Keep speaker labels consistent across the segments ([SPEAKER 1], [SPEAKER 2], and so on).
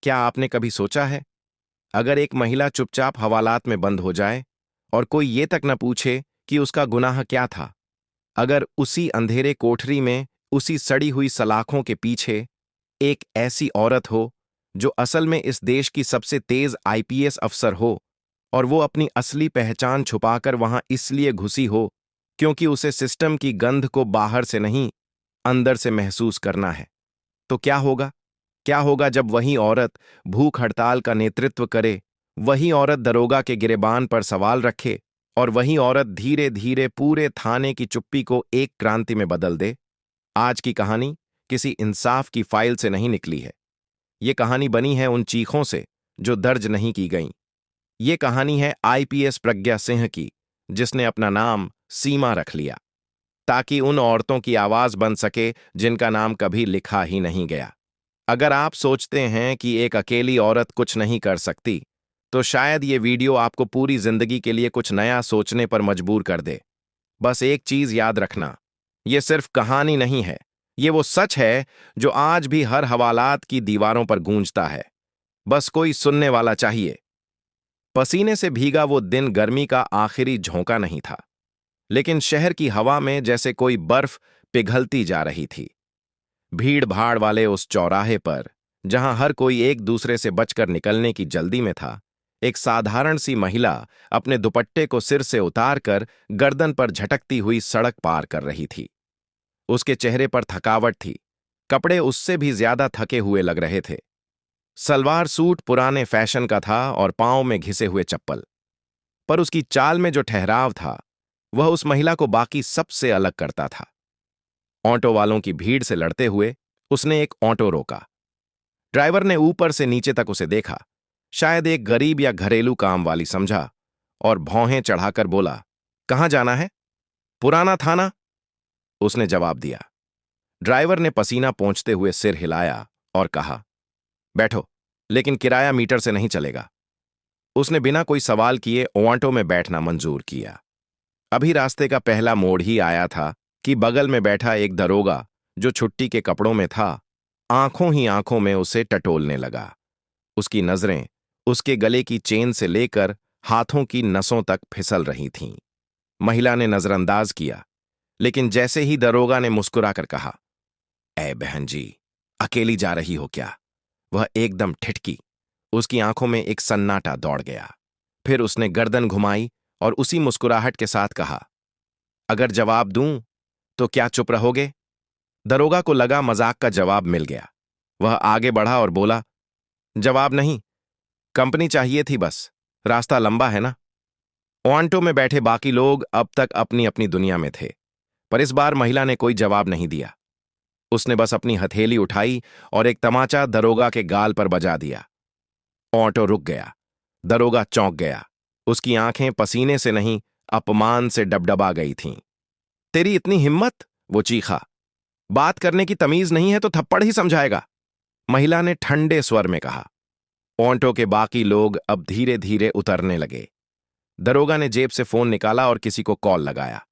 [SPEAKER 1] क्या आपने कभी सोचा है, अगर एक महिला चुपचाप हवालात में बंद हो जाए और कोई ये तक न पूछे कि उसका गुनाह क्या था? अगर उसी अंधेरे कोठरी में, उसी सड़ी हुई सलाखों के पीछे एक ऐसी औरत हो जो असल में इस देश की सबसे तेज आईपीएस अफसर हो, और वो अपनी असली पहचान छुपाकर वहां इसलिए घुसी हो क्योंकि उसे सिस्टम की गंध को बाहर से नहीं, अंदर से महसूस करना है, तो क्या होगा? क्या होगा जब वही औरत भूख हड़ताल का नेतृत्व करे, वही औरत दरोगा के गिरेबान पर सवाल रखे, और वही औरत धीरे धीरे पूरे थाने की चुप्पी को एक क्रांति में बदल दे? आज की कहानी किसी इंसाफ की फाइल से नहीं निकली है। ये कहानी बनी है उन चीखों से जो दर्ज नहीं की गईं। ये कहानी है आईपीएस प्रज्ञा सिंह की, जिसने अपना नाम सीमा रख लिया ताकि उन औरतों की आवाज बन सके जिनका नाम कभी लिखा ही नहीं गया। अगर आप सोचते हैं कि एक अकेली औरत कुछ नहीं कर सकती, तो शायद ये वीडियो आपको पूरी जिंदगी के लिए कुछ नया सोचने पर मजबूर कर दे। बस एक चीज याद रखना, ये सिर्फ कहानी नहीं है, ये वो सच है जो आज भी हर हवालात की दीवारों पर गूंजता है। बस कोई सुनने वाला चाहिए। पसीने से भीगा वो दिन गर्मी का आखिरी झोंका नहीं था, लेकिन शहर की हवा में जैसे कोई बर्फ पिघलती जा रही थी। भीड़ भाड़ वाले उस चौराहे पर, जहां हर कोई एक दूसरे से बचकर निकलने की जल्दी में था, एक साधारण सी महिला अपने दुपट्टे को सिर से उतारकर गर्दन पर झटकती हुई सड़क पार कर रही थी। उसके चेहरे पर थकावट थी, कपड़े उससे भी ज्यादा थके हुए लग रहे थे। सलवार सूट पुराने फैशन का था और पांव में घिसे हुए चप्पल। पर उसकी चाल में जो ठहराव था, वह उस महिला को बाकी सबसे अलग करता था। ऑटो वालों की भीड़ से लड़ते हुए उसने एक ऑटो रोका। ड्राइवर ने ऊपर से नीचे तक उसे देखा, शायद एक गरीब या घरेलू काम वाली समझा, और भौहें चढ़ाकर बोला, कहां जाना है? पुराना थाना, उसने जवाब दिया। ड्राइवर ने पसीना पोंछते हुए सिर हिलाया और कहा, बैठो, लेकिन किराया मीटर से नहीं चलेगा। उसने बिना कोई सवाल किए ऑटो में बैठना मंजूर किया। अभी रास्ते का पहला मोड़ ही आया था कि बगल में बैठा एक दरोगा, जो छुट्टी के कपड़ों में था, आंखों ही आंखों में उसे टटोलने लगा। उसकी नजरें उसके गले की चेन से लेकर हाथों की नसों तक फिसल रही थीं। महिला ने नजरअंदाज किया, लेकिन जैसे ही दरोगा ने मुस्कुराकर कहा, ऐ बहन जी, अकेली जा रही हो क्या? वह एकदम ठिठकी। उसकी आंखों में एक सन्नाटा दौड़ गया। फिर उसने गर्दन घुमाई और उसी मुस्कुराहट के साथ कहा, अगर जवाब दूं तो क्या चुप रहोगे? दरोगा को लगा मजाक का जवाब मिल गया। वह आगे बढ़ा और बोला, जवाब नहीं, कंपनी चाहिए थी बस, रास्ता लंबा है ना। ऑटो में बैठे बाकी लोग अब तक अपनी अपनी दुनिया में थे, पर इस बार महिला ने कोई जवाब नहीं दिया। उसने बस अपनी हथेली उठाई और एक तमाचा दरोगा के गाल पर बजा दिया। ऑटो रुक गया। दरोगा चौंक गया। उसकी आंखें पसीने से नहीं, अपमान से डबडबा गई थीं। तेरी इतनी हिम्मत? वो चीखा। बात करने की तमीज नहीं है तो थप्पड़ ही समझाएगा, महिला ने ठंडे स्वर में कहा। ऑटो के बाकी लोग अब धीरे धीरे उतरने लगे। दरोगा ने जेब से फोन निकाला और किसी को कॉल लगाया।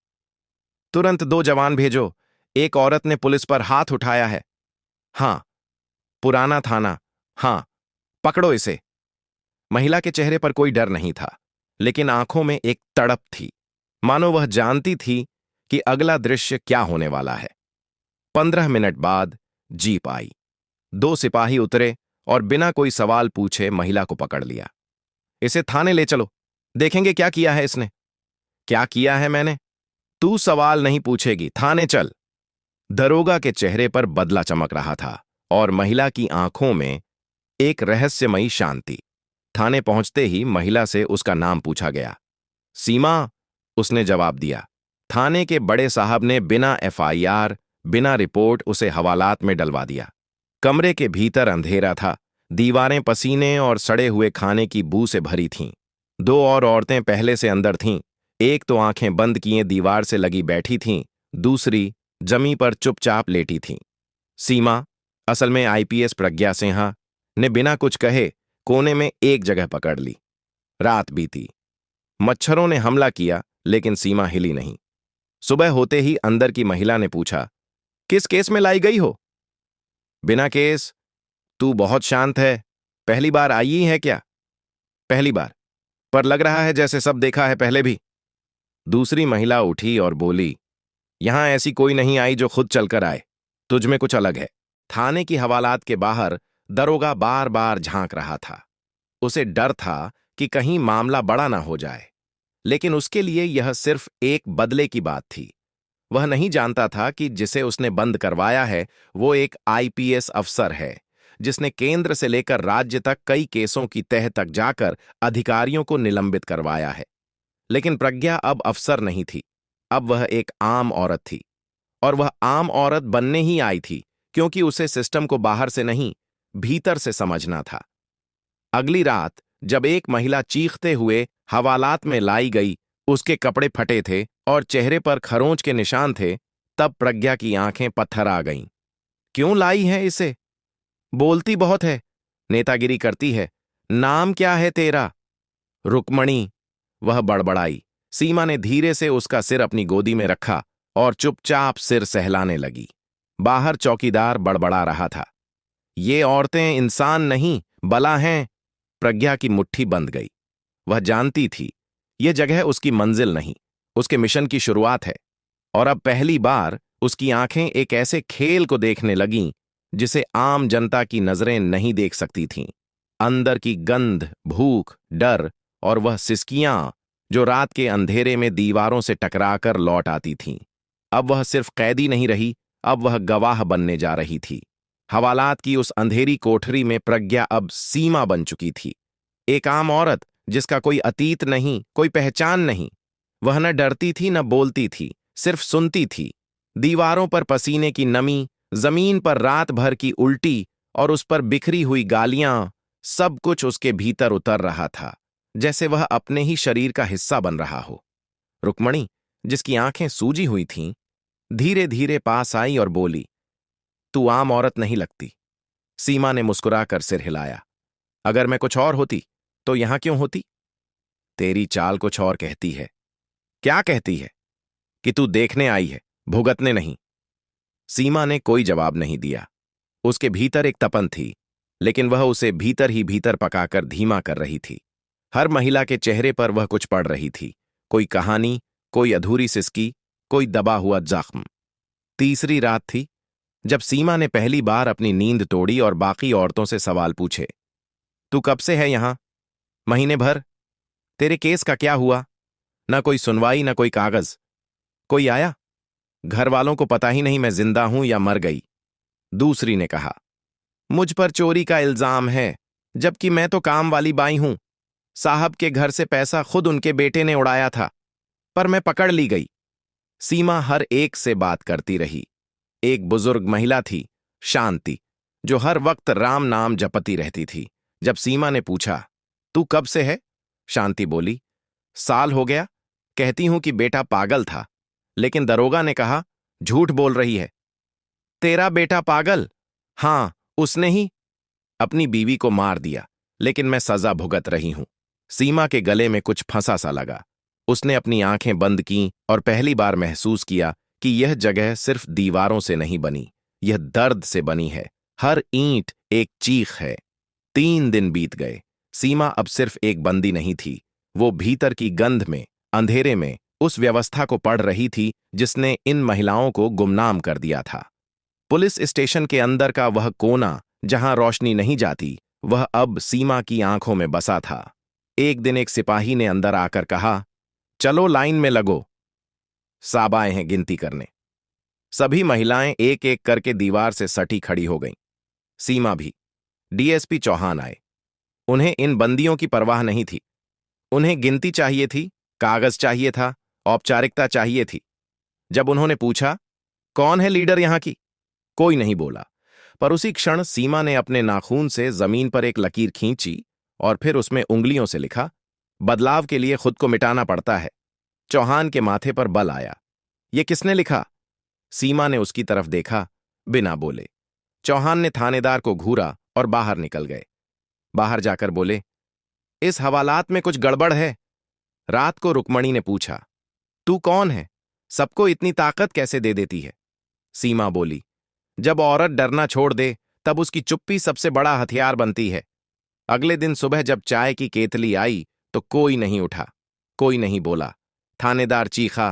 [SPEAKER 1] तुरंत 2 जवान भेजो, एक औरत ने पुलिस पर हाथ उठाया है। हां। पुराना थाना। हां, पकड़ो इसे। महिला के चेहरे पर कोई डर नहीं था, लेकिन आंखों में एक तड़प थी, मानो वह जानती थी कि अगला दृश्य क्या होने वाला है। 15 मिनट बाद जीप आई। 2 सिपाही उतरे और बिना कोई सवाल पूछे महिला को पकड़ लिया। इसे थाने ले चलो, देखेंगे क्या किया है इसने। क्या किया है मैंने? तू सवाल नहीं पूछेगी, थाने चल। दरोगा के चेहरे पर बदला चमक रहा था और महिला की आंखों में एक रहस्यमयी शांति। थाने पहुंचते ही महिला से उसका नाम पूछा गया। सीमा, उसने जवाब दिया। थाने के बड़े साहब ने बिना एफआईआर, बिना रिपोर्ट उसे हवालात में डलवा दिया। कमरे के भीतर अंधेरा था, दीवारें पसीने और सड़े हुए खाने की बू से भरी थीं। 2 और औरतें पहले से अंदर थीं। एक तो आंखें बंद किए दीवार से लगी बैठी थीं, दूसरी जमी पर चुपचाप लेटी थीं। सीमा, असल में आईपीएस प्रज्ञा सिन्हा, ने बिना कुछ कहे कोने में एक जगह पकड़ ली। रात बीती। मच्छरों ने हमला किया, लेकिन सीमा हिली नहीं। सुबह होते ही अंदर की महिला ने पूछा, किस केस में लाई गई हो? बिना केस। तू बहुत शांत है। पहली बार आई है क्या? पहली बार। पर लग रहा है जैसे सब देखा है पहले भी। दूसरी महिला उठी और बोली, यहां ऐसी कोई नहीं आई जो खुद चलकर आए। तुझ में कुछ अलग है। थाने की हवालात के बाहर दरोगा बार बार झांक रहा था। उसे डर था कि कहीं मामला बड़ा ना हो जाए, लेकिन उसके लिए यह सिर्फ एक बदले की बात थी। वह नहीं जानता था कि जिसे उसने बंद करवाया है वो एक आईपीएस अफसर है, जिसने केंद्र से लेकर राज्य तक कई केसों की तह तक जाकर अधिकारियों को निलंबित करवाया है। लेकिन प्रज्ञा अब अफसर नहीं थी, अब वह एक आम औरत थी। और वह आम औरत बनने ही आई थी, क्योंकि उसे सिस्टम को बाहर से नहीं, भीतर से समझना था। अगली रात जब एक महिला चीखते हुए हवालात में लाई गई, उसके कपड़े फटे थे और चेहरे पर खरोंच के निशान थे, तब प्रज्ञा की आंखें पत्थर आ गईं। क्यों लाई है इसे? बोलती बहुत है, नेतागिरी करती है। नाम क्या है तेरा? रुक्मणी, वह बड़बड़ाई। सीमा ने धीरे से उसका सिर अपनी गोदी में रखा और चुपचाप सिर सहलाने लगी। बाहर चौकीदार बड़बड़ा रहा था, ये औरतें इंसान नहीं, बला हैं। प्रज्ञा की मुट्ठी बंध गई। वह जानती थी यह जगह उसकी मंजिल नहीं, उसके मिशन की शुरुआत है। और अब पहली बार उसकी आंखें एक ऐसे खेल को देखने लगीं जिसे आम जनता की नजरें नहीं देख सकती थीं। अंदर की गंध, भूख, डर और वह सिसकियां जो रात के अंधेरे में दीवारों से टकराकर लौट आती थीं। अब वह सिर्फ कैदी नहीं रही, अब वह गवाह बनने जा रही थी। हवालात की उस अंधेरी कोठरी में प्रज्ञा अब सीमा बन चुकी थी। एक आम औरत जिसका कोई अतीत नहीं, कोई पहचान नहीं। वह न डरती थी न बोलती थी, सिर्फ सुनती थी। दीवारों पर पसीने की नमी, जमीन पर रात भर की उल्टी और उस पर बिखरी हुई गालियां, सब कुछ उसके भीतर उतर रहा था, जैसे वह अपने ही शरीर का हिस्सा बन रहा हो। रुक्मणी, जिसकी आंखें सूजी हुई थीं, धीरे धीरे पास आई और बोली, तू आम औरत नहीं लगती। सीमा ने मुस्कुराकर सिर हिलाया। अगर मैं कुछ और होती तो यहां क्यों होती? तेरी चाल कुछ और कहती है। क्या कहती है? कि तू देखने आई है, भुगतने नहीं। सीमा ने कोई जवाब नहीं दिया। उसके भीतर एक तपन थी, लेकिन वह उसे भीतर ही भीतर पकाकर धीमा कर रही थी। हर महिला के चेहरे पर वह कुछ पढ़ रही थी, कोई कहानी, कोई अधूरी सिसकी, कोई दबा हुआ जख्म। तीसरी रात थी जब सीमा ने पहली बार अपनी नींद तोड़ी और बाकी औरतों से सवाल पूछे। तू कब से है यहां? महीने भर। तेरे केस का क्या हुआ? ना कोई सुनवाई, ना कोई कागज। कोई आया? घर वालों को पता ही नहीं मैं जिंदा हूं या मर गई। दूसरी ने कहा, मुझ पर चोरी का इल्जाम है, जबकि मैं तो काम वाली बाई हूं। साहब के घर से पैसा खुद उनके बेटे ने उड़ाया था, पर मैं पकड़ ली गई। सीमा हर एक से बात करती रही। एक बुजुर्ग महिला थी, शांति, जो हर वक्त राम नाम जपती रहती थी। जब सीमा ने पूछा, तू कब से है? शांति बोली, साल हो गया। कहती हूं कि बेटा पागल था, लेकिन दरोगा ने कहा, झूठ बोल रही है। तेरा बेटा पागल? हां, उसने ही अपनी बीवी को मार दिया, लेकिन मैं सजा भुगत रही हूं। सीमा के गले में कुछ फंसा सा लगा। उसने अपनी आंखें बंद कीं और पहली बार महसूस किया कि यह जगह सिर्फ दीवारों से नहीं बनी, यह दर्द से बनी है। हर ईंट एक चीख है। 3 दिन बीत गए। सीमा अब सिर्फ एक बंदी नहीं थी, वो भीतर की गंध में, अंधेरे में उस व्यवस्था को पढ़ रही थी जिसने इन महिलाओं को गुमनाम कर दिया था। पुलिस स्टेशन के अंदर का वह कोना जहां रोशनी नहीं जाती, वह अब सीमा की आंखों में बसा था। एक दिन एक सिपाही ने अंदर आकर कहा, चलो लाइन में लगो। साब आए हैं गिनती करने। सभी महिलाएं एक एक करके दीवार से सटी खड़ी हो गईं। सीमा भी। डीएसपी चौहान आए। उन्हें इन बंदियों की परवाह नहीं थी। उन्हें गिनती चाहिए थी, कागज चाहिए था, औपचारिकता चाहिए थी। जब उन्होंने पूछा, कौन है लीडर यहां की? कोई नहीं बोला। पर उसी क्षण सीमा ने अपने नाखून से जमीन पर एक लकीर खींची और फिर उसमें उंगलियों से लिखा, बदलाव के लिए खुद को मिटाना पड़ता है। चौहान के माथे पर बल आया। ये किसने लिखा? सीमा ने उसकी तरफ देखा, बिना बोले। चौहान ने थानेदार को घूरा और बाहर निकल गए। बाहर जाकर बोले, इस हवालात में कुछ गड़बड़ है। रात को रुक्मणी ने पूछा, तू कौन है? सबको इतनी ताकत कैसे दे देती है? सीमा बोली, जब औरत डरना छोड़ दे तब उसकी चुप्पी सबसे बड़ा हथियार बनती है। अगले दिन सुबह जब चाय की केतली आई तो कोई नहीं उठा, कोई नहीं बोला। थानेदार चीखा,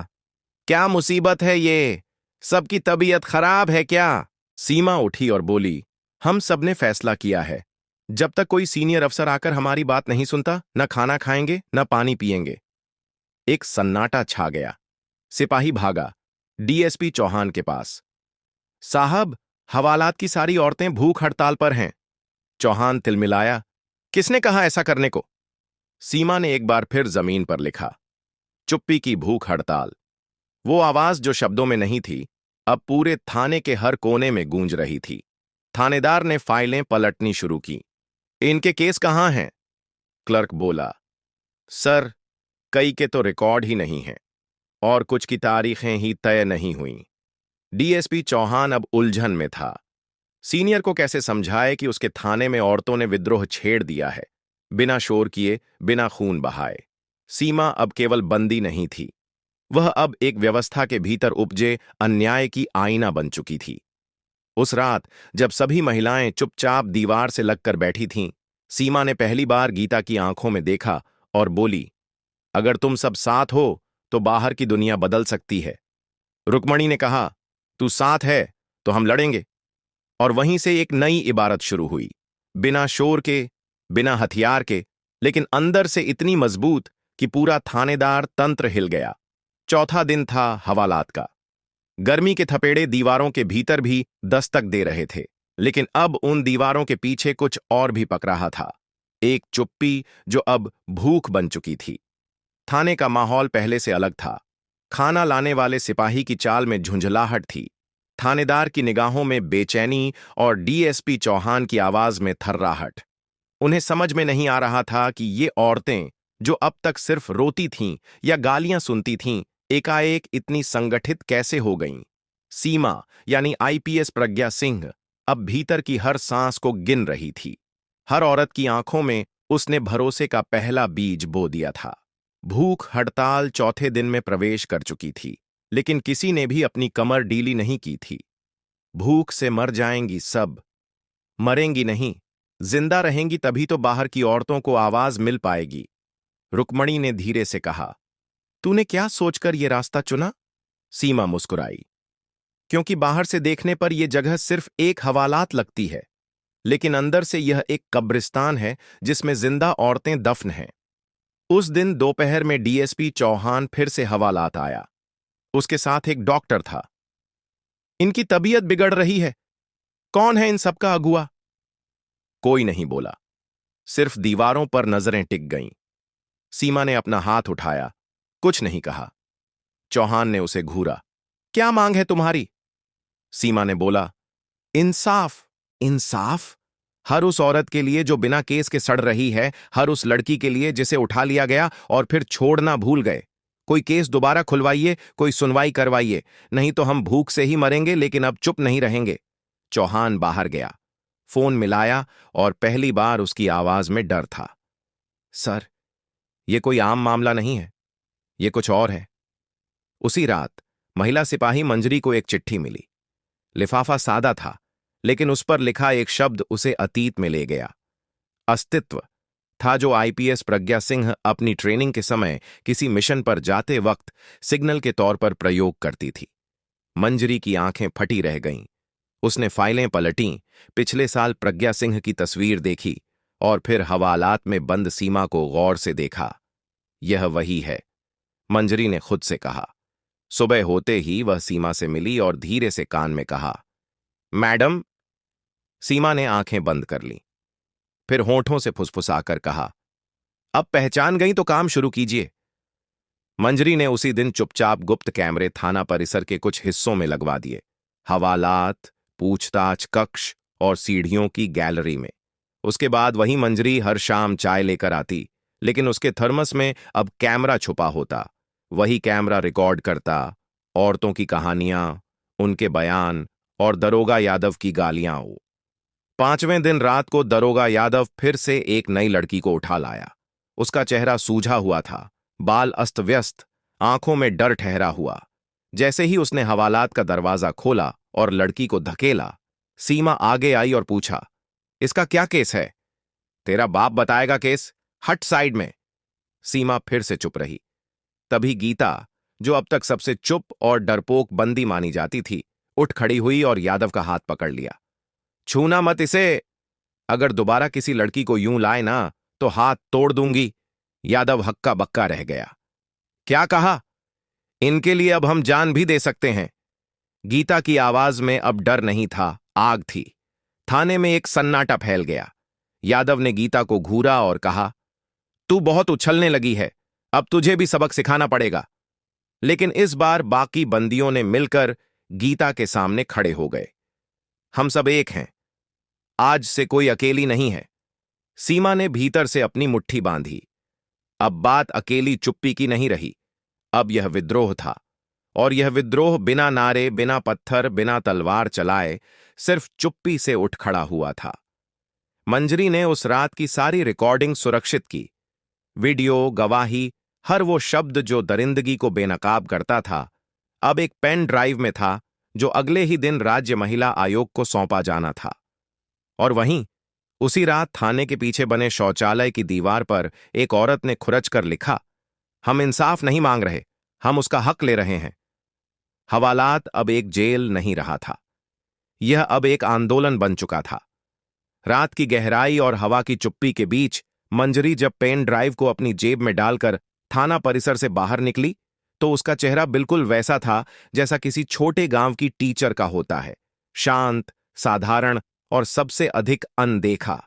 [SPEAKER 1] क्या मुसीबत है ये? सबकी तबीयत खराब है क्या? सीमा उठी और बोली, हम सबने फैसला किया है। जब तक कोई सीनियर अफसर आकर हमारी बात नहीं सुनता, न खाना खाएंगे न पानी पिएंगे। एक सन्नाटा छा गया। सिपाही भागा डीएसपी चौहान के पास। साहब, हवालात की सारी औरतें भूख हड़ताल पर हैं। चौहान तिलमिलाया, किसने कहा ऐसा करने को? सीमा ने एक बार फिर जमीन पर लिखा, चुप्पी की भूख हड़ताल। वो आवाज जो शब्दों में नहीं थी, अब पूरे थाने के हर कोने में गूंज रही थी। थानेदार ने फाइलें पलटनी शुरू की। इनके केस कहाँ हैं? क्लर्क बोला, सर, कई के तो रिकॉर्ड ही नहीं हैं और कुछ की तारीखें ही तय नहीं हुईं। डीएसपी चौहान अब उलझन में था। सीनियर को कैसे समझाए कि उसके थाने में औरतों ने विद्रोह छेड़ दिया है, बिना शोर किए, बिना खून बहाए। सीमा अब केवल बंदी नहीं थी, वह अब एक व्यवस्था के भीतर उपजे अन्याय की आईना बन चुकी थी। उस रात जब सभी महिलाएं चुपचाप दीवार से लगकर बैठी थीं, सीमा ने पहली बार गीता की आंखों में देखा और बोली, अगर तुम सब साथ हो तो बाहर की दुनिया बदल सकती है। रुक्मणी ने कहा, तू साथ है तो हम लड़ेंगे। और वहीं से एक नई इबारत शुरू हुई, बिना शोर के, बिना हथियार के, लेकिन अंदर से इतनी मजबूत कि पूरा थानेदार तंत्र हिल गया। चौथा दिन था हवालात का। गर्मी के थपेड़े दीवारों के भीतर भी दस्तक दे रहे थे, लेकिन अब उन दीवारों के पीछे कुछ और भी पक रहा था। एक चुप्पी जो अब भूख बन चुकी थी। थाने का माहौल पहले से अलग था। खाना लाने वाले सिपाही की चाल में झुंझलाहट थी, थानेदार की निगाहों में बेचैनी और डीएसपी चौहान की आवाज में थर्राहट। उन्हें समझ में नहीं आ रहा था कि ये औरतें, जो अब तक सिर्फ रोती थीं या गालियां सुनती थीं, एकाएक इतनी संगठित कैसे हो गईं। सीमा यानी आईपीएस प्रज्ञा सिंह अब भीतर की हर सांस को गिन रही थी। हर औरत की आंखों में उसने भरोसे का पहला बीज बो दिया था। भूख हड़ताल चौथे दिन में प्रवेश कर चुकी थी, लेकिन किसी ने भी अपनी कमर ढीली नहीं की थी। भूख से मर जाएंगी सब, मरेंगी नहीं, जिंदा रहेंगी तभी तो बाहर की औरतों को आवाज मिल पाएगी। रुक्मणी ने धीरे से कहा, तूने क्या सोचकर ये रास्ता चुना? सीमा मुस्कुराई, क्योंकि बाहर से देखने पर यह जगह सिर्फ एक हवालात लगती है, लेकिन अंदर से यह एक कब्रिस्तान है जिसमें जिंदा औरतें दफन हैं। उस दिन दोपहर में डीएसपी चौहान फिर से हवालात आया। उसके साथ एक डॉक्टर था। इनकी तबीयत बिगड़ रही है, कौन है इन सबका अगुआ? कोई नहीं बोला, सिर्फ दीवारों पर नजरें टिक गईं। सीमा ने अपना हाथ उठाया, कुछ नहीं कहा। चौहान ने उसे घूरा, क्या मांग है तुम्हारी? सीमा ने बोला, इंसाफ। इंसाफ? हर उस औरत के लिए जो बिना केस के सड़ रही है, हर उस लड़की के लिए जिसे उठा लिया गया और फिर छोड़ना भूल गए। कोई केस दोबारा खुलवाइए, कोई सुनवाई करवाइए, नहीं तो हम भूख से ही मरेंगे, लेकिन अब चुप नहीं रहेंगे। चौहान बाहर गया, फोन मिलाया और पहली बार उसकी आवाज में डर था। सर, यह कोई आम मामला नहीं है, यह कुछ और है। उसी रात महिला सिपाही मंजरी को एक चिट्ठी मिली। लिफाफा सादा था, लेकिन उस पर लिखा एक शब्द उसे अतीत में ले गया। अस्तित्व था जो आईपीएस प्रज्ञा सिंह अपनी ट्रेनिंग के समय किसी मिशन पर जाते वक्त सिग्नल के तौर पर प्रयोग करती थी। मंजरी की आंखें फटी रह गईं। उसने फाइलें पलटीं, पिछले साल प्रज्ञा सिंह की तस्वीर देखी और फिर हवालात में बंद सीमा को गौर से देखा। यह वही है, मंजरी ने खुद से कहा। सुबह होते ही वह सीमा से मिली और धीरे से कान में कहा, मैडम। सीमा ने आंखें बंद कर लीं, फिर होंठों से फुसफुसाकर कहा, अब पहचान गई तो काम शुरू कीजिए। मंजरी ने उसी दिन चुपचाप गुप्त कैमरे थाना परिसर के कुछ हिस्सों में लगवा दिए, हवालात, पूछताछ कक्ष और सीढ़ियों की गैलरी में। उसके बाद वही मंजरी हर शाम चाय लेकर आती, लेकिन उसके थर्मस में अब कैमरा छुपा होता। वही कैमरा रिकॉर्ड करता औरतों की कहानियां, उनके बयान और दरोगा यादव की गालियां। पांचवें दिन रात को दरोगा यादव फिर से एक नई लड़की को उठा लाया। उसका चेहरा सूझा हुआ था, बाल अस्त व्यस्त, आंखों में डर ठहरा हुआ। जैसे ही उसने हवालात का दरवाजा खोला और लड़की को धकेला, सीमा आगे आई और पूछा, इसका क्या केस है? तेरा बाप बताएगा केस, हट साइड में। सीमा फिर से चुप रही। तभी गीता, जो अब तक सबसे चुप और डरपोक बंदी मानी जाती थी, उठ खड़ी हुई और यादव का हाथ पकड़ लिया। छूना मत इसे। अगर दोबारा किसी लड़की को यूं लाए ना तो हाथ तोड़ दूंगी। यादव हक्का बक्का रह गया। क्या कहा? इनके लिए अब हम जान भी दे सकते हैं। गीता की आवाज में अब डर नहीं था, आग थी। थाने में एक सन्नाटा फैल गया। यादव ने गीता को घूरा और कहा, तू बहुत उछलने लगी है, अब तुझे भी सबक सिखाना पड़ेगा। लेकिन इस बार बाकी बंदियों ने मिलकर गीता के सामने खड़े हो गए। हम सब एक हैं, आज से कोई अकेली नहीं है। सीमा ने भीतर से अपनी मुट्ठी बांधी। अब बात अकेली चुप्पी की नहीं रही, अब यह विद्रोह था। और यह विद्रोह बिना नारे, बिना पत्थर, बिना तलवार चलाए सिर्फ चुप्पी से उठ खड़ा हुआ था। मंजरी ने उस रात की सारी रिकॉर्डिंग सुरक्षित की। वीडियो, गवाही, हर वो शब्द जो दरिंदगी को बेनकाब करता था, अब एक पेन ड्राइव में था जो अगले ही दिन राज्य महिला आयोग को सौंपा जाना था। और वहीं उसी रात थाने के पीछे बने शौचालय की दीवार पर एक औरत ने खुरच कर लिखा, हम इंसाफ नहीं मांग रहे, हम उसका हक ले रहे हैं। हवालात अब एक जेल नहीं रहा था, यह अब एक आंदोलन बन चुका था। रात की गहराई और हवा की चुप्पी के बीच मंजरी जब पेन ड्राइव को अपनी जेब में डालकर थाना परिसर से बाहर निकली तो उसका चेहरा बिल्कुल वैसा था जैसा किसी छोटे गांव की टीचर का होता है, शांत, साधारण और सबसे अधिक अनदेखा।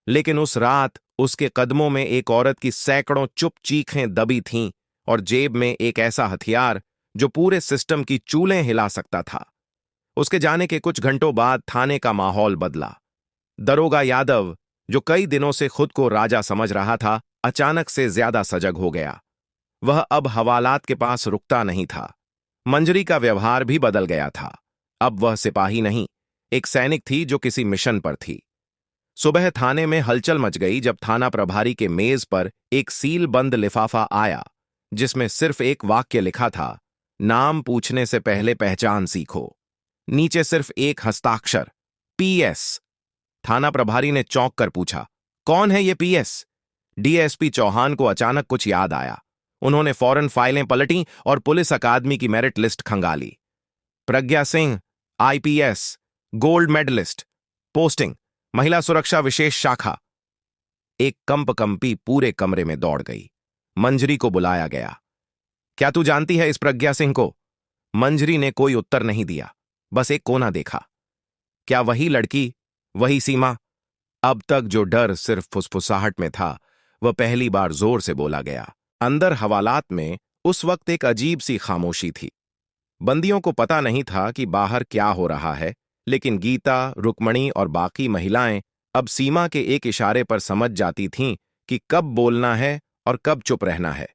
[SPEAKER 1] लेकिन उस रात उसके कदमों में एक औरत की सैकड़ों चुप चीखें दबी थीं और जेब में एक ऐसा हथियार जो पूरे सिस्टम की चूलें हिला सकता था। उसके जाने के कुछ घंटों बाद थाने का माहौल बदला। दरोगा यादव, जो कई दिनों से खुद को राजा समझ रहा था, अचानक से ज्यादा सजग हो गया। वह अब हवालात के पास रुकता नहीं था। मंजरी का व्यवहार भी बदल गया था। अब वह सिपाही नहीं, एक सैनिक थी जो किसी मिशन पर थी। सुबह थाने में हलचल मच गई जब थाना प्रभारी के मेज पर एक सील बंद लिफाफा आया जिसमें सिर्फ एक वाक्य लिखा था, नाम पूछने से पहले पहचान सीखो। नीचे सिर्फ एक हस्ताक्षर, पीएस। थाना प्रभारी ने चौंक कर पूछा, कौन है ये पीएस? डीएसपी चौहान को अचानक कुछ याद आया। उन्होंने फौरन फाइलें पलटी और पुलिस अकादमी की मेरिट लिस्ट खंगाली। Pragya Singh, IPS, gold medalist, posting महिला सुरक्षा विशेष शाखा। एक कंपकंपी पूरे कमरे में दौड़ गई। मंजरी को बुलाया गया। क्या तू जानती है इस प्रज्ञा सिंह को? मंजरी ने कोई उत्तर नहीं दिया, बस एक कोना देखा। क्या वही लड़की, वही सीमा? अब तक जो डर सिर्फ फुसफुसाहट में था, वह पहली बार जोर से बोला गया। अंदर हवालात में उस वक्त एक अजीब सी खामोशी थी। बंदियों को पता नहीं था कि बाहर क्या हो रहा है, लेकिन गीता, रुक्मणी और बाकी महिलाएं अब सीमा के एक इशारे पर समझ जाती थीं कि कब बोलना है और कब चुप रहना है।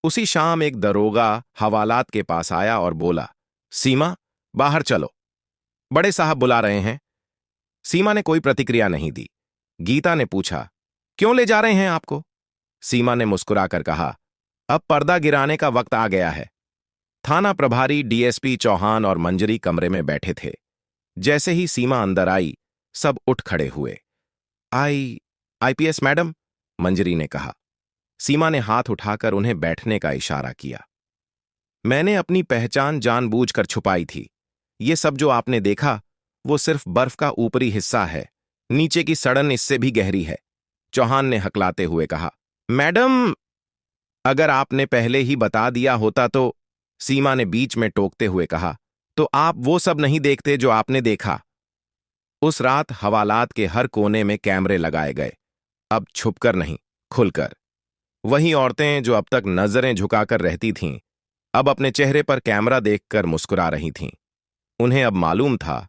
[SPEAKER 1] उसी शाम एक दरोगा हवालात के पास आया और बोला, सीमा, बाहर चलो, बड़े साहब बुला रहे हैं। सीमा ने कोई प्रतिक्रिया नहीं दी। गीता ने पूछा, क्यों ले जा रहे हैं आपको? सीमा ने मुस्कुराकर कहा, अब पर्दा गिराने का वक्त आ गया है। थाना प्रभारी, डीएसपी चौहान और मंजरी कमरे में बैठे थे। जैसे ही सीमा अंदर आई, सब उठ खड़े हुए। आईपीएस मैडम, मंजरी ने कहा। सीमा ने हाथ उठाकर उन्हें बैठने का इशारा किया। मैंने अपनी पहचान जानबूझकर छुपाई थी। ये सब जो आपने देखा, वो सिर्फ बर्फ का ऊपरी हिस्सा है, नीचे की सड़न इससे भी गहरी है, चौहान ने हकलाते हुए कहा। मैडम, अगर आपने पहले ही बता दिया होता तो, सीमा ने बीच में टोकते हुए कहा, तो आप वो सब नहीं देखते जो आपने देखा। उस रात हवालात के हर कोने में कैमरे लगाए गए, अब छुपकर नहीं, खुलकर। वही औरतें जो अब तक नजरें झुकाकर रहती थीं, अब अपने चेहरे पर कैमरा देखकर मुस्कुरा रही थीं। उन्हें अब मालूम था,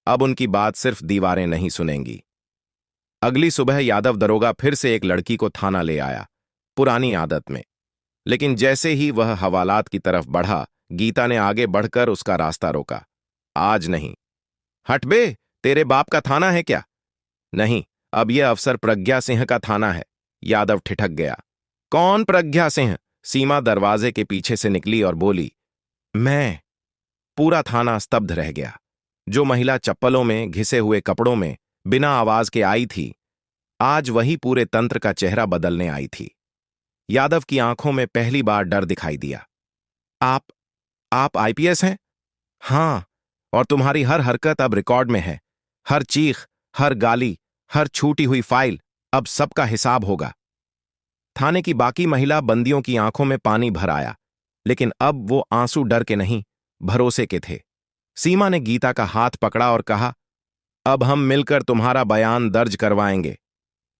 [SPEAKER 1] अब उनकी बात सिर्फ दीवारें नहीं सुनेंगी। अगली सुबह यादव दरोगा फिर से एक लड़की को थाना ले आया, पुरानी आदत में। लेकिन जैसे ही वह हवालात की तरफ बढ़ा, गीता ने आगे बढ़कर उसका रास्ता रोका। आज नहीं। हट बे, तेरे बाप का थाना है क्या? नहीं, अब यह अफसर प्रज्ञा सिंह का थाना है। यादव ठिठक गया। कौन प्रज्ञा सिंह? सीमा दरवाजे के पीछे से निकली और बोली, मैं। पूरा थाना स्तब्ध रह गया। जो महिला चप्पलों में, घिसे हुए कपड़ों में, बिना आवाज के आई थी, आज वही पूरे तंत्र का चेहरा बदलने आई थी। यादव की आंखों में पहली बार डर दिखाई दिया। आप आप आईपीएस हैं? हाँ, और तुम्हारी हर हरकत अब रिकॉर्ड में है। हर चीख, हर गाली, हर छूटी हुई फाइल, अब सबका हिसाब होगा। थाने की बाकी महिला बंदियों की आंखों में पानी भर आया, लेकिन अब वो आंसू डर के नहीं, भरोसे के थे। सीमा ने गीता का हाथ पकड़ा और कहा, अब हम मिलकर तुम्हारा बयान दर्ज करवाएंगे।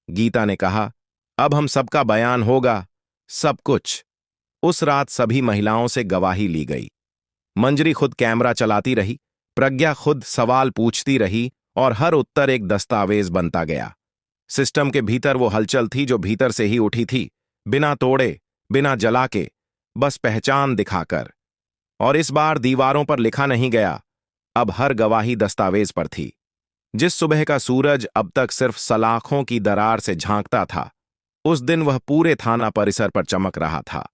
[SPEAKER 1] गीता ने कहा, अब हम सबका बयान होगा, सब कुछ। उस रात सभी महिलाओं से गवाही ली गई। मंजरी खुद कैमरा चलाती रही, प्रज्ञा खुद सवाल पूछती रही और हर उत्तर एक दस्तावेज बनता गया। सिस्टम के भीतर वो हलचल थी जो भीतर से ही उठी थी, बिना तोड़े, बिना जला के, बस पहचान दिखाकर। और इस बार दीवारों पर लिखा नहीं गया, अब हर गवाही दस्तावेज पर थी। जिस सुबह का सूरज अब तक सिर्फ सलाखों की दरार से झांकता था, उस दिन वह पूरे थाना परिसर पर चमक रहा था,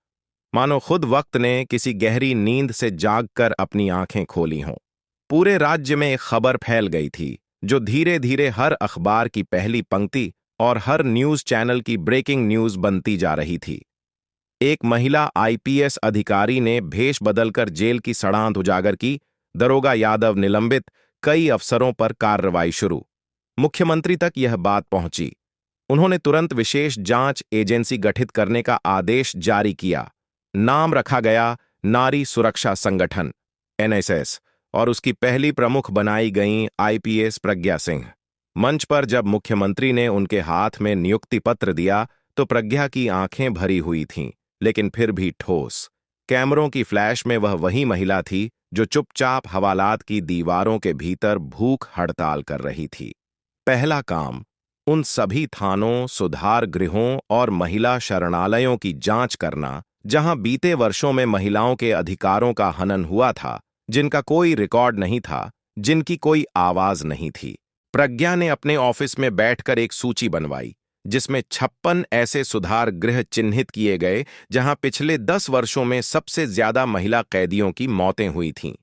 [SPEAKER 1] मानो खुद वक्त ने किसी गहरी नींद से जागकर अपनी आंखें खोली हों। पूरे राज्य में एक खबर फैल गई थी, जो धीरे धीरे हर अखबार की पहली पंक्ति और हर न्यूज चैनल की ब्रेकिंग न्यूज बनती जा रही थी। एक महिला आईपीएस अधिकारी ने भेष बदलकर जेल की सड़ांध उजागर की, दरोगा यादव निलंबित, कई अफसरों पर कार्रवाई शुरू। मुख्यमंत्री तक यह बात पहुंची। उन्होंने तुरंत विशेष जांच एजेंसी गठित करने का आदेश जारी किया। नाम रखा गया नारी सुरक्षा संगठन एनएसएस, और उसकी पहली प्रमुख बनाई गई आईपीएस प्रज्ञा सिंह। मंच पर जब मुख्यमंत्री ने उनके हाथ में नियुक्ति पत्र दिया तो प्रज्ञा की आंखें भरी हुई थीं, लेकिन फिर भी ठोस। कैमरों की फ्लैश में वह वही महिला थी जो चुपचाप हवालात की दीवारों के भीतर भूख हड़ताल कर रही थी। पहला काम उन सभी थानों, सुधार गृहों और महिला शरणालयों की जांच करना जहां बीते वर्षों में महिलाओं के अधिकारों का हनन हुआ था, जिनका कोई रिकॉर्ड नहीं था, जिनकी कोई आवाज नहीं थी। प्रज्ञा ने अपने ऑफिस में बैठकर एक सूची बनवाई, जिसमें 56 ऐसे सुधार गृह चिन्हित किए गए जहां पिछले 10 वर्षों में सबसे ज्यादा महिला कैदियों की मौतें हुई थीं।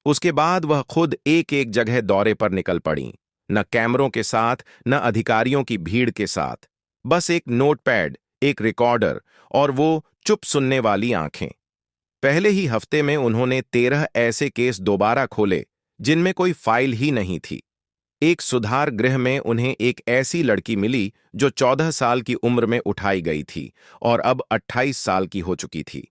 [SPEAKER 1] उसके बाद वह खुद एक एक जगह दौरे पर निकल पड़ीं, न कैमरों के साथ, न अधिकारियों की भीड़ के साथ, बस एक नोटपैड, एक रिकॉर्डर और वो चुप सुनने वाली आंखें। पहले ही हफ्ते में उन्होंने 13 ऐसे केस दोबारा खोले जिनमें कोई फाइल ही नहीं थी। एक सुधार गृह में उन्हें एक ऐसी लड़की मिली जो 14 साल की उम्र में उठाई गई थी और अब 28 साल की हो चुकी थी।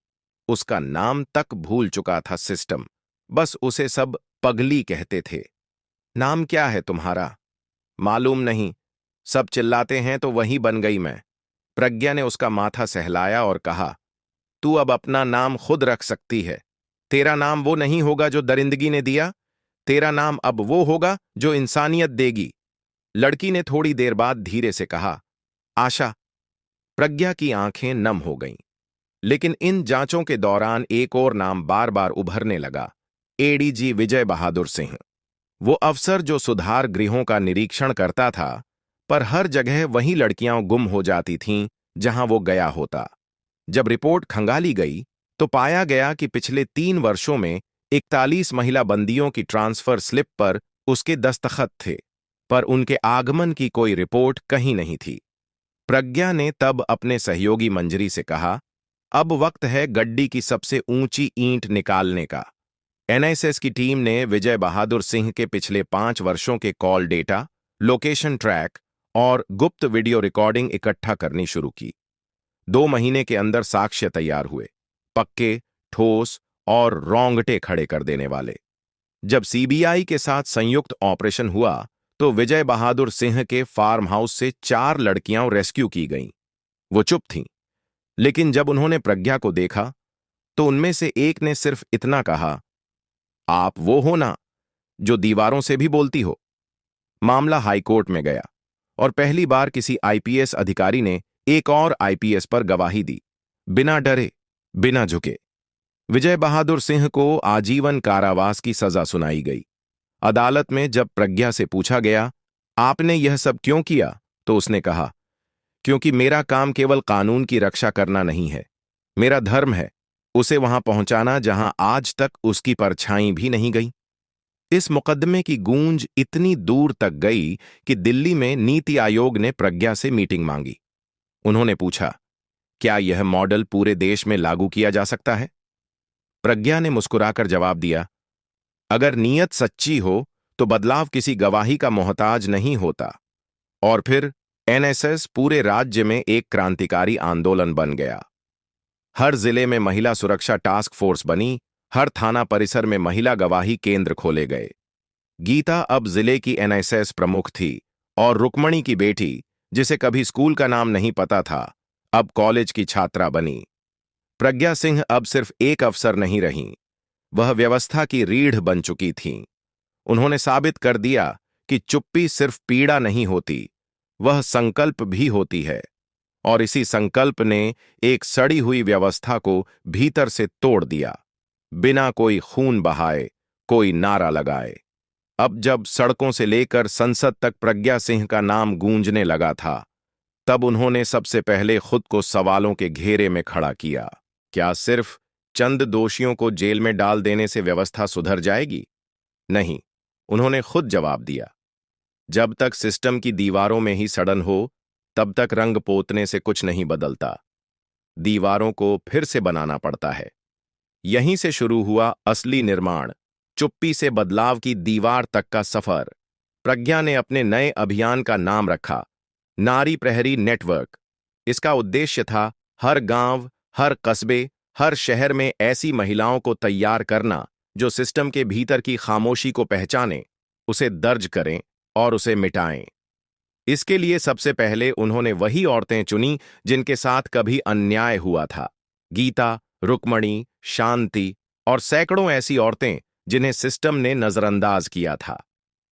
[SPEAKER 1] उसका नाम तक भूल चुका था सिस्टम, बस उसे सब पगली कहते थे। नाम क्या है तुम्हारा? मालूम नहीं, सब चिल्लाते हैं तो वही बन गई मैं। प्रज्ञा ने उसका माथा सहलाया और कहा, तू अब अपना नाम खुद रख सकती है। तेरा नाम वो नहीं होगा जो दरिंदगी ने दिया, तेरा नाम अब वो होगा जो इंसानियत देगी। लड़की ने थोड़ी देर बाद धीरे से कहा, आशा। प्रज्ञा की आंखें नम हो गईं। लेकिन इन जांचों के दौरान एक और नाम बार बार उभरने लगा, एडीजी विजय बहादुर सिंह। वो अफसर जो सुधार गृहों का निरीक्षण करता था, पर हर जगह वही लड़कियां गुम हो जाती थीं जहां वो गया होता। जब रिपोर्ट खंगाली गई तो पाया गया कि पिछले 3 वर्षों में 41 महिला बंदियों की ट्रांसफर स्लिप पर उसके दस्तखत थे, पर उनके आगमन की कोई रिपोर्ट कहीं नहीं थी। प्रज्ञा ने तब अपने सहयोगी मंजरी से कहा, अब वक्त है गड्डी की सबसे ऊंची ईंट निकालने का। एनएसएस की टीम ने विजय बहादुर सिंह के पिछले 5 वर्षों के कॉल डेटा, लोकेशन ट्रैक और गुप्त वीडियो रिकॉर्डिंग इकट्ठा करनी शुरू की। 2 महीने के अंदर साक्ष्य तैयार हुए, पक्के, ठोस और रोंगटे खड़े कर देने वाले। जब सीबीआई के साथ संयुक्त ऑपरेशन हुआ तो विजय बहादुर सिंह के फार्म हाउस से 4 लड़कियां रेस्क्यू की गईं। वो चुप थीं, लेकिन जब उन्होंने प्रज्ञा को देखा तो उनमें से एक ने सिर्फ इतना कहा, आप वो हो ना जो दीवारों से भी बोलती हो। मामला हाईकोर्ट में गया और पहली बार किसी आईपीएस अधिकारी ने एक और आईपीएस पर गवाही दी, बिना डरे, बिना झुके। विजय बहादुर सिंह को आजीवन कारावास की सजा सुनाई गई। अदालत में जब प्रज्ञा से पूछा गया, आपने यह सब क्यों किया, तो उसने कहा, क्योंकि मेरा काम केवल कानून की रक्षा करना नहीं है, मेरा धर्म है उसे वहां पहुंचाना जहां आज तक उसकी परछाई भी नहीं गई। इस मुकदमे की गूंज इतनी दूर तक गई कि दिल्ली में नीति आयोग ने प्रज्ञा से मीटिंग मांगी। उन्होंने पूछा, क्या यह मॉडल पूरे देश में लागू किया जा सकता है? प्रज्ञा ने मुस्कुराकर जवाब दिया, अगर नीयत सच्ची हो तो बदलाव किसी गवाही का मोहताज नहीं होता। और फिर एनएसएस पूरे राज्य में एक क्रांतिकारी आंदोलन बन गया। हर जिले में महिला सुरक्षा टास्क फोर्स बनी, हर थाना परिसर में महिला गवाही केंद्र खोले गए। गीता अब जिले की एनएसएस प्रमुख थी और रुक्मणी की बेटी, जिसे कभी स्कूल का नाम नहीं पता था, अब कॉलेज की छात्रा बनी। प्रज्ञा सिंह अब सिर्फ एक अफसर नहीं रहीं, वह व्यवस्था की रीढ़ बन चुकी थीं। उन्होंने साबित कर दिया कि चुप्पी सिर्फ पीड़ा नहीं होती, वह संकल्प भी होती है। और इसी संकल्प ने एक सड़ी हुई व्यवस्था को भीतर से तोड़ दिया, बिना कोई खून बहाए, कोई नारा लगाए। अब जब सड़कों से लेकर संसद तक प्रज्ञा सिंह का नाम गूंजने लगा था, तब उन्होंने सबसे पहले खुद को सवालों के घेरे में खड़ा किया। क्या सिर्फ चंद दोषियों को जेल में डाल देने से व्यवस्था सुधर जाएगी? नहीं, उन्होंने खुद जवाब दिया। जब तक सिस्टम की दीवारों में ही सड़न हो, तब तक रंग पोतने से कुछ नहीं बदलता। दीवारों को फिर से बनाना पड़ता है। यहीं से शुरू हुआ असली निर्माण, चुप्पी से बदलाव की दीवार तक का सफर। प्रज्ञा ने अपने नए अभियान का नाम रखा, नारी प्रहरी नेटवर्क। इसका उद्देश्य था हर गांव, हर कस्बे, हर शहर में ऐसी महिलाओं को तैयार करना जो सिस्टम के भीतर की खामोशी को पहचानें, उसे दर्ज करें और उसे मिटाएं। इसके लिए सबसे पहले उन्होंने वही औरतें चुनी जिनके साथ कभी अन्याय हुआ था। गीता, रुक्मणी, शांति और सैकड़ों ऐसी औरतें जिन्हें सिस्टम ने नजरअंदाज किया था।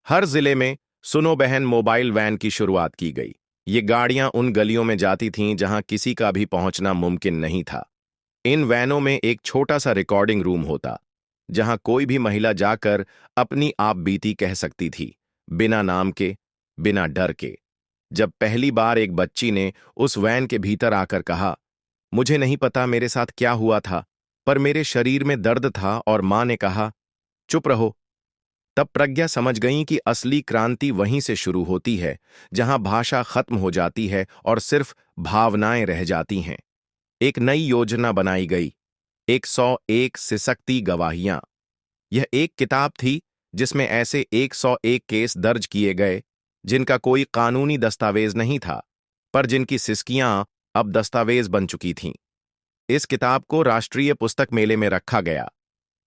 [SPEAKER 1] हर जिले में सुनो बहन मोबाइल वैन की शुरुआत की गई। ये गाड़ियां उन गलियों में जाती थीं जहां किसी का भी पहुंचना मुमकिन नहीं था। इन वैनों में एक छोटा सा रिकॉर्डिंग रूम होता, जहां कोई भी महिला जाकर अपनी आप बीती कह सकती थी, बिना नाम के, बिना डर के। जब पहली बार एक बच्ची ने उस वैन के भीतर आकर कहा, मुझे नहीं पता मेरे साथ क्या हुआ था, पर मेरे शरीर में दर्द था, और मां ने कहा, चुप रहो, तब प्रज्ञा समझ गई कि असली क्रांति वहीं से शुरू होती है, जहां भाषा खत्म हो जाती है और सिर्फ भावनाएं रह जाती हैं। एक नई योजना बनाई गई, 101 सिसकती गवाहियां। यह एक किताब थी जिसमें ऐसे 101 केस दर्ज किए गए जिनका कोई कानूनी दस्तावेज नहीं था, पर जिनकी सिसकियां अब दस्तावेज बन चुकी थीं। इस किताब को राष्ट्रीय पुस्तक मेले में रखा गया,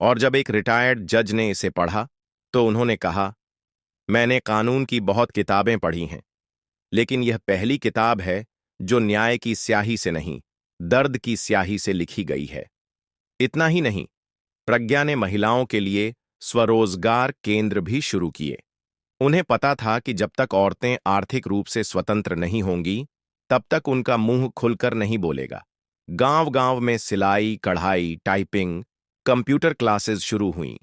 [SPEAKER 1] और जब एक रिटायर्ड जज ने इसे पढ़ा तो उन्होंने कहा, मैंने कानून की बहुत किताबें पढ़ी हैं, लेकिन यह पहली किताब है जो न्याय की स्याही से नहीं, दर्द की स्याही से लिखी गई है। इतना ही नहीं, प्रज्ञा ने महिलाओं के लिए स्वरोजगार केंद्र भी शुरू किए। उन्हें पता था कि जब तक औरतें आर्थिक रूप से स्वतंत्र नहीं होंगी, तब तक उनका मुंह खुलकर नहीं बोलेगा। गांव-गांव में सिलाई, कढ़ाई, टाइपिंग, कंप्यूटर क्लासेस शुरू हुईं।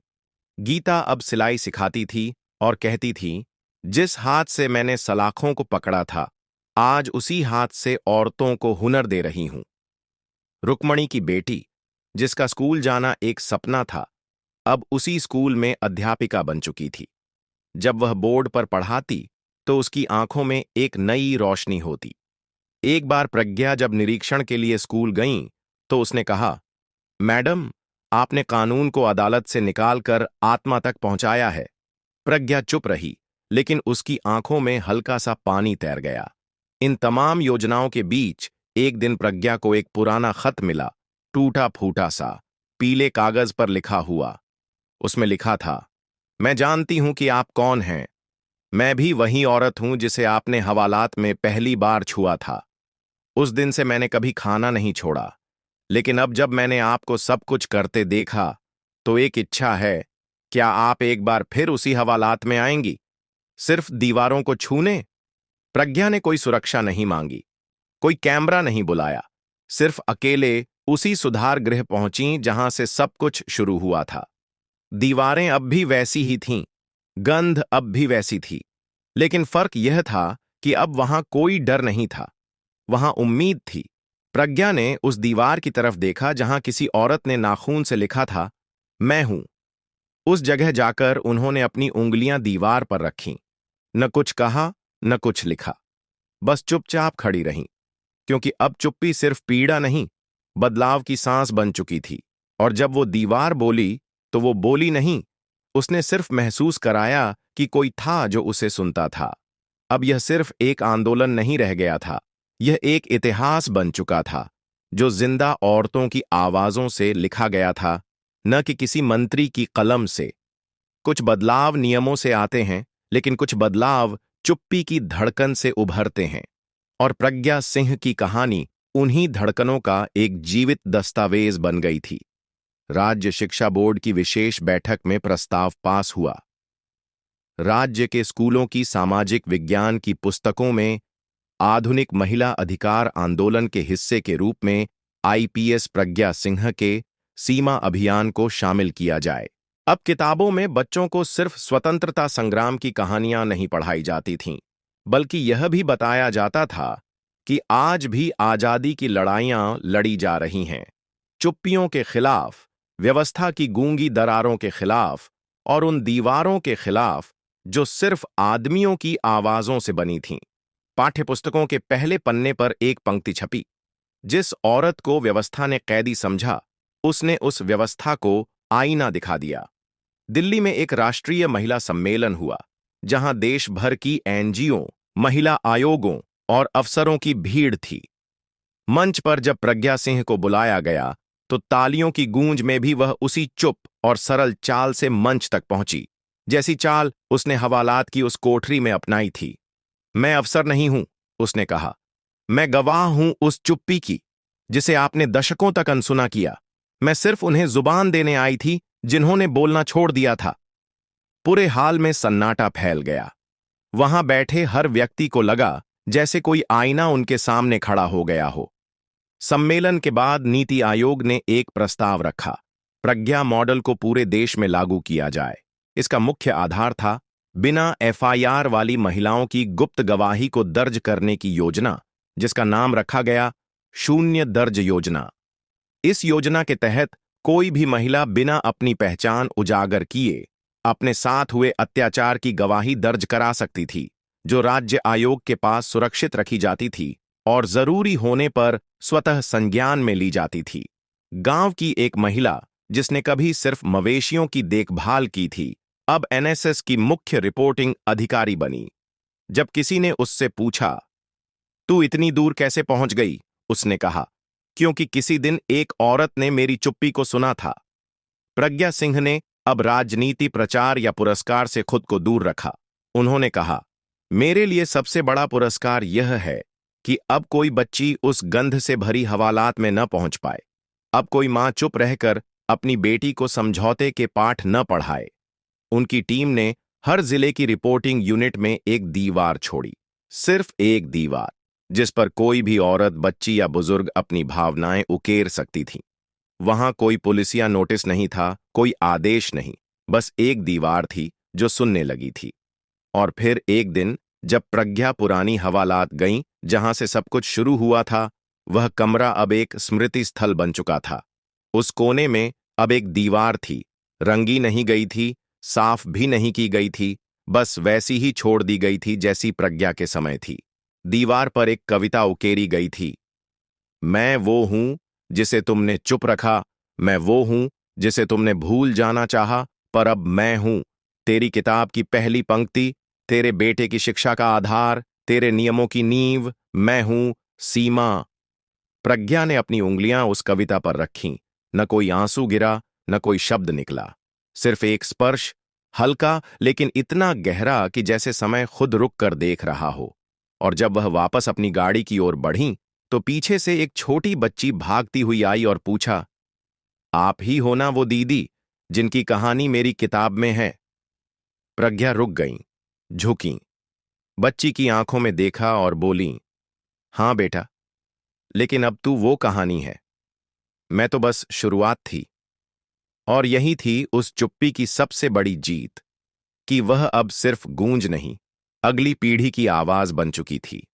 [SPEAKER 1] गीता अब सिलाई सिखाती थी और कहती थी, जिस हाथ से मैंने सलाखों को पकड़ा था, आज उसी हाथ से औरतों को हुनर दे रही हूं। रुक्मणी की बेटी, जिसका स्कूल जाना एक सपना था, अब उसी स्कूल में अध्यापिका बन चुकी थी। जब वह बोर्ड पर पढ़ाती तो उसकी आंखों में एक नई रोशनी होती। एक बार प्रज्ञा जब निरीक्षण के लिए स्कूल गईं, तो उसने कहा, मैडम, आपने कानून को अदालत से निकालकर आत्मा तक पहुंचाया है। प्रज्ञा चुप रही, लेकिन उसकी आंखों में हल्का सा पानी तैर गया। इन तमाम योजनाओं के बीच एक दिन प्रज्ञा को एक पुराना खत मिला, टूटा फूटा सा, पीले कागज पर लिखा हुआ। उसमें लिखा था, मैं जानती हूं कि आप कौन हैं। मैं भी वही औरत हूं जिसे आपने हवालात में पहली बार छुआ था। उस दिन से मैंने कभी खाना नहीं छोड़ा, लेकिन अब जब मैंने आपको सब कुछ करते देखा, तो एक इच्छा है, क्या आप एक बार फिर उसी हवालात में आएंगी, सिर्फ दीवारों को छूने? प्रज्ञा ने कोई सुरक्षा नहीं मांगी, कोई कैमरा नहीं बुलाया, सिर्फ अकेले उसी सुधार गृह पहुंची जहां से सब कुछ शुरू हुआ था। दीवारें अब भी वैसी ही थीं, गंध अब भी वैसी थी, लेकिन फर्क यह था कि अब वहां कोई डर नहीं था, वहां उम्मीद थी। प्रज्ञा ने उस दीवार की तरफ देखा जहां किसी औरत ने नाखून से लिखा था, मैं हूं। उस जगह जाकर उन्होंने अपनी उंगलियां दीवार पर रखीं। न कुछ कहा, न कुछ लिखा, बस चुपचाप खड़ी रहीं, क्योंकि अब चुप्पी सिर्फ पीड़ा नहीं, बदलाव की सांस बन चुकी थी। और जब वो दीवार बोली, तो वो बोली नहीं, उसने सिर्फ महसूस कराया कि कोई था जो उसे सुनता था। अब यह सिर्फ एक आंदोलन नहीं रह गया था, यह एक इतिहास बन चुका था, जो जिंदा औरतों की आवाजों से लिखा गया था, न कि किसी मंत्री की कलम से। कुछ बदलाव नियमों से आते हैं, लेकिन कुछ बदलाव चुप्पी की धड़कन से उभरते हैं। और प्रज्ञा सिंह की कहानी उन्हीं धड़कनों का एक जीवित दस्तावेज बन गई थी। राज्य शिक्षा बोर्ड की विशेष बैठक में प्रस्ताव पास हुआ। राज्य के स्कूलों की सामाजिक विज्ञान की पुस्तकों में आधुनिक महिला अधिकार आंदोलन के हिस्से के रूप में आईपीएस प्रज्ञा सिंह के सीमा अभियान को शामिल किया जाए। अब किताबों में बच्चों को सिर्फ स्वतंत्रता संग्राम की कहानियां नहीं पढ़ाई जाती थीं, बल्कि यह भी बताया जाता था कि आज भी आजादी की लड़ाइयां लड़ी जा रही हैं, चुप्पियों के खिलाफ, व्यवस्था की गूंगी दरारों के खिलाफ, और उन दीवारों के खिलाफ जो सिर्फ आदमियों की आवाजों से बनी थीं। पाठ्यपुस्तकों के पहले पन्ने पर एक पंक्ति छपी, जिस औरत को व्यवस्था ने कैदी समझा, उसने उस व्यवस्था को आईना दिखा दिया। दिल्ली में एक राष्ट्रीय महिला सम्मेलन हुआ, जहां देश भर की एनजीओ, महिला आयोगों और अफसरों की भीड़ थी। मंच पर जब प्रज्ञा सिंह को बुलाया गया, तो तालियों की गूंज में भी वह उसी चुप और सरल चाल से मंच तक पहुंची, जैसी चाल उसने हवालात की उस कोठरी में अपनाई थी। मैं अफसर नहीं हूं, उसने कहा, मैं गवाह हूं उस चुप्पी की, जिसे आपने दशकों तक अनसुना किया। मैं सिर्फ उन्हें जुबान देने आई थी जिन्होंने बोलना छोड़ दिया था। पूरे हाल में सन्नाटा फैल गया। वहां बैठे हर व्यक्ति को लगा जैसे कोई आईना उनके सामने खड़ा हो गया हो। सम्मेलन के बाद नीति आयोग ने एक प्रस्ताव रखा, प्रज्ञा मॉडल को पूरे देश में लागू किया जाए। इसका मुख्य आधार था बिना एफआईआर वाली महिलाओं की गुप्त गवाही को दर्ज करने की योजना, जिसका नाम रखा गया शून्य दर्ज योजना। इस योजना के तहत कोई भी महिला बिना अपनी पहचान उजागर किए अपने साथ हुए अत्याचार की गवाही दर्ज करा सकती थी, जो राज्य आयोग के पास सुरक्षित रखी जाती थी और जरूरी होने पर स्वतः संज्ञान में ली जाती थी। गांव की एक महिला, जिसने कभी सिर्फ मवेशियों की देखभाल की थी, अब एनएसएस की मुख्य रिपोर्टिंग अधिकारी बनी। जब किसी ने उससे पूछा, तू इतनी दूर कैसे पहुंच गई, उसने कहा, क्योंकि किसी दिन एक औरत ने मेरी चुप्पी को सुना था। प्रज्ञा सिंह ने अब राजनीति, प्रचार या पुरस्कार से खुद को दूर रखा। उन्होंने कहा, मेरे लिए सबसे बड़ा पुरस्कार यह है कि अब कोई बच्ची उस गंध से भरी हवालात में न पहुंच पाए। अब कोई मां चुप रहकर अपनी बेटी को समझौते के पाठ न पढ़ाए। उनकी टीम ने हर जिले की रिपोर्टिंग यूनिट में एक दीवार छोड़ी, सिर्फ एक दीवार, जिस पर कोई भी औरत, बच्ची या बुजुर्ग अपनी भावनाएं उकेर सकती थी। वहां कोई पुलिसिया नोटिस नहीं था, कोई आदेश नहीं, बस एक दीवार थी जो सुनने लगी थी। और फिर एक दिन, जब प्रज्ञा पुरानी हवालात गईं, जहां से सब कुछ शुरू हुआ था, वह कमरा अब एक स्मृति स्थल बन चुका था। उस कोने में अब एक दीवार थी, रंगी नहीं गई थी, साफ भी नहीं की गई थी, बस वैसी ही छोड़ दी गई थी जैसी प्रज्ञा के समय थी। दीवार पर एक कविता उकेरी गई थी, मैं वो हूं जिसे तुमने चुप रखा, मैं वो हूं जिसे तुमने भूल जाना चाहा, पर अब मैं हूं। तेरी किताब की पहली पंक्ति, तेरे बेटे की शिक्षा का आधार, तेरे नियमों की नींव, मैं हूं सीमा। प्रज्ञा ने अपनी उंगलियां उस कविता पर रखीं। न कोई आंसू गिरा, न कोई शब्द निकला, सिर्फ एक स्पर्श, हल्का लेकिन इतना गहरा कि जैसे समय खुद रुक कर देख रहा हो। और जब वह वापस अपनी गाड़ी की ओर बढ़ीं, तो पीछे से एक छोटी बच्ची भागती हुई आई और पूछा, आप ही हो ना वो दीदी जिनकी कहानी मेरी किताब में है? प्रज्ञा रुक गईं, झुकीं, बच्ची की आंखों में देखा और बोलीं, हां बेटा, लेकिन अब तू वो कहानी है, मैं तो बस शुरुआत थी। और यही थी उस चुप्पी की सबसे बड़ी जीत, कि वह अब सिर्फ गूंज नहीं, अगली पीढ़ी की आवाज बन चुकी थी।